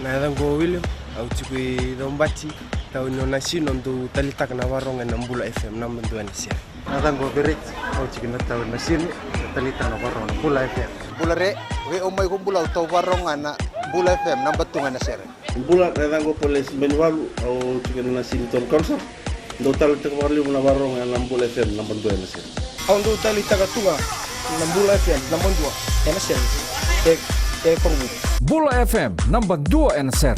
na dango William au tikui dombati tau nona sino ndo talita kana waronga na Mbula FM na mendo anisia na dango Berit au tikui na tau na sino talita na waronga Mbula FM Mbula re we omai ko Mbula tau waronga na Mbula FM na batunga na sere Mbula na dango Poles Benwalu au tikui na sino ton konso ndo talita ka na waronga na Mbula FM na mendo anisia au ndo talita ka tunga na Mbula FM na mendo anisia Mbula FM namba 2 NSR.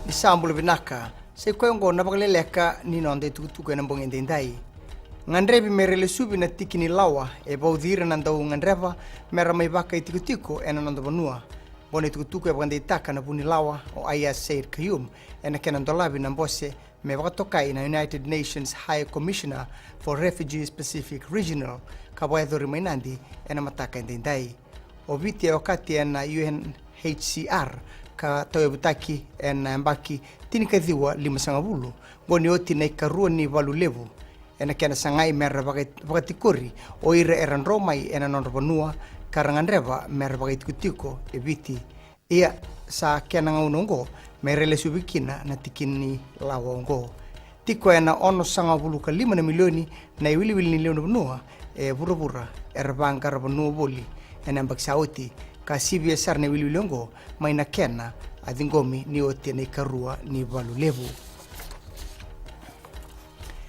Isambul binaka se koyongo na bagleleka ni nonde tuku na bongende ndai ngandrebi merele subi na tikini lawa e baudira na ndau ngandreva mera mai baka itikutiko ena nonde banua bone tuku e bongende taka na buni lawa o ayas Said Kayum ena kenan dolabi na mbose me wakatokai na United Nations High Commissioner for Refugees Pacific Regional kabaedori mainandi ena mataka ndai obiti wakati ena UNHCR ka tawebutaki ena mbaki tinikadhiwa 5 boni oti na ikarua ni valulevu ena kena sangai merra bagatikori o ire eran romai ena nonrobanua karangandreva merra bagatikutiko ebiti ia sa kena ngaunongo merele subikina na tikini lawongo tiko ena ono sanga buluka 5 milioni na iwili ni leono benua e burubura erbanga rabanu boli ena mbaksauti ka CBSR ne wili longo maina kena adingomi ni ote ne karua ni valulevu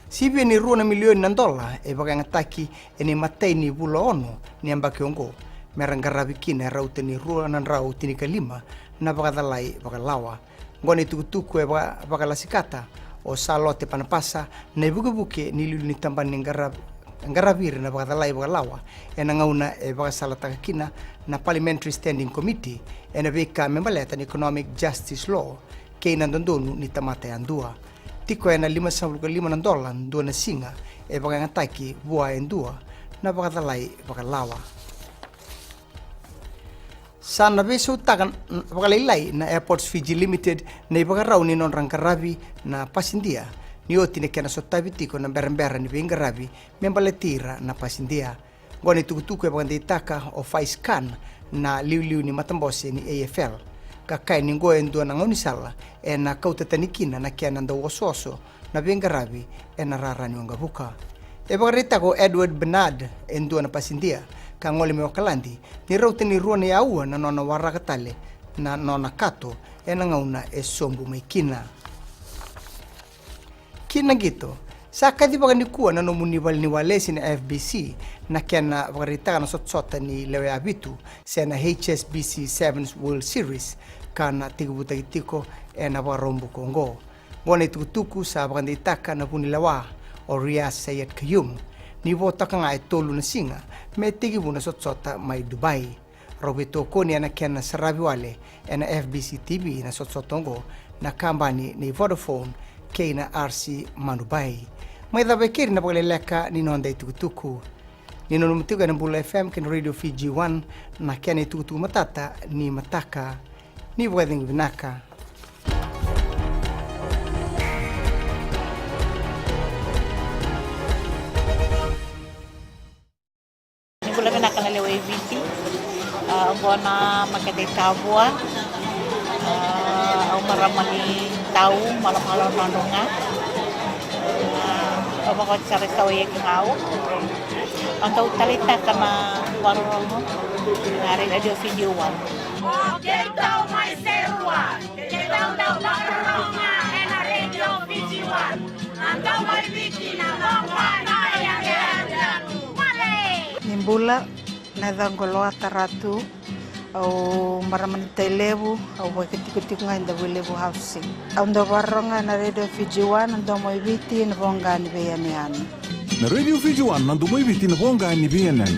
CBSR ni ruona milioni na dola e baga ngataki ene matai ni bula ono ni ambakiongo merangarabi kina raute ni ruona rau tinika 5 na bagadalai bagalawa ngone tukutuku e bagalasikata o salote panapasa na buke ni lulu ni tambani ngarabir na bagadalai bagalawa ena ngauna e bagasalata kina na Parliamentary Standing Committee ena beka membaleta ni Economic Justice Law keina ndondonu ni tamata yandua tiko ena 5.5 na dola ndua na singa e bagangataki bua endua na bagadalai bagalawa sana beso takan bagalai na Airports Fiji Limited na ibagarau ni non rangkarabi na pasindia ni oti ne kena sotabitiko na berembera ni bingarabi membaletira na pasindia ngoni tukutuku e baganditaka o faiskan na liu ni matambose ni AFL kakai ni ngoe ndua na ngonisala e na kautatanikina na kena ndo wososo na bingarabi e na rarani wangabuka e bagaritako Edward Bernard e ndua na pasindia ka ngole me wakalandi ni raute ni ruone ya ua na nona warakatale na nona kato e na ngauna e sombu maikina kina gito sa kadi baga ni kuwa na nomuniwal ni walesi na FBC na kena wakarita na sotsota ni lewe abitu sa na HSBC 7th World Series ka na tigubutagitiko e na warombu Kongo bone tukutuku sa baganditaka na punilawa o Riyas Sayed Kayum ni vota ka nga itolo na singa me tigi muna sotsota mai Dubai Roberto Koni ana kena sarabiwale ena FBC TV na sotsotongo na kambani ni Vodafone keina RC Manubai mai dabekiri na pagleleka ni nonda itukutuku ni nonumtiga na Mbula FM ken Radio Fiji 1 na kena itukutuku matata ni mataka ni weding binaka Bona makete tabua au maramani tau malam-malam nandunga apa kau cari tahu yang kau atau talita kama warung hari Radio Video 1 kita mai serua kita udah warung na Radio Video 1 antau mai bikin apa yang ada Nimbula na dangoloa taratu au maramanita levu au wakitikutik nga inda levu housing au ndo waronga na Radio Fiji 1 ndo moibiti na bonga ni beyani na Radio Fiji 1 ndo moibiti na bonga ni beyani